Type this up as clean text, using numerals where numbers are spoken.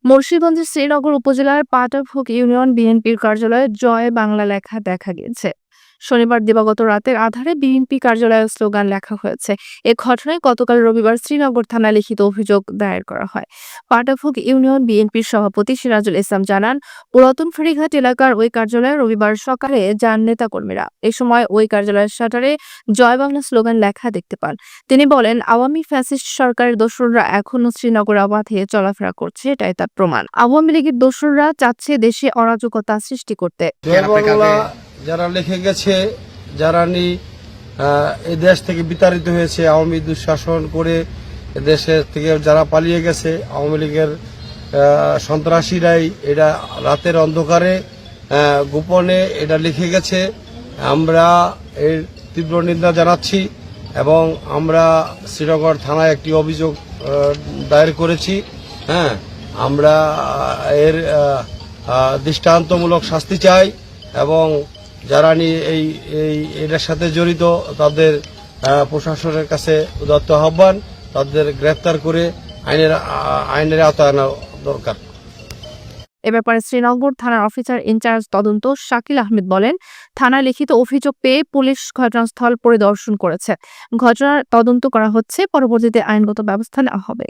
মুন্সিগঞ্জের শ্রীনগর উপজেলার পাটাভোগ ইউনিয়ন বিএনপির কার্যালয়ে জয় বাংলা লেখা দেখা গেছে। শনিবার দিবাগত রাতের আধারে বিএনপি কার্যালয়ে স্লোগান লেখা হয়েছে। এ ঘটনায় গতকাল রবিবার শ্রীনগর থানায় লিখিত অভিযোগ দায়ের করা হয়। পাটাভোগ ইউনিয়ন বিএনপির সভাপতি সিরাজুল ইসলাম জানান, পুরাতন ফেরিঘাট এলাকার ওই কার্যালয়ে রবিবার সকালে যান নেতাকর্মীরা। এ সময় ওই কার্যালয়ের শাটারে জয় বাংলা স্লোগান লেখা দেখতে পান। তিনি বলেন, আওয়ামী ফ্যাসিস্ট সরকারের দোসররা এখনো শ্রীনগরে অবাধে চলাফেরা করছে, এটাই তার প্রমাণ। আওয়ামী লীগের দোসররা চাচ্ছে দেশে অরাজকতা সৃষ্টি করতে। যারা লিখে গেছে, যারা এই দেশ থেকে বিতাড়িত হয়েছে, আওয়ামী দুঃশাসন করে দেশের থেকে যারা পালিয়ে গেছে, আওয়ামী লীগের সন্ত্রাসীরাই এটা রাতের অন্ধকারে গোপনে এটা লিখে গেছে। আমরা এর তীব্র নিন্দা জানাচ্ছি এবং আমরা শ্রীনগর থানায় একটি অভিযোগ দায়ের করেছি। আমরা এর দৃষ্টান্তমূলক শাস্তি চাই এবং যারা এটার সাথে জড়িত তাদের প্রশাসনের কাছে উদাত্ত আহ্বান, তাদের গ্রেফতার করে আইনের আওতায় আনা দরকার। এ ব্যাপারে শ্রীনগর থানার অফিসার ইনচার্জ তদন্ত শাকিল আহমেদ বলেন, থানায় লিখিত অভিযোগ পেয়ে পুলিশ ঘটনাস্থল পরিদর্শন করেছে। ঘটনার তদন্ত করা হচ্ছে, পরবর্তীতে আইনগত ব্যবস্থা নেওয়া হবে।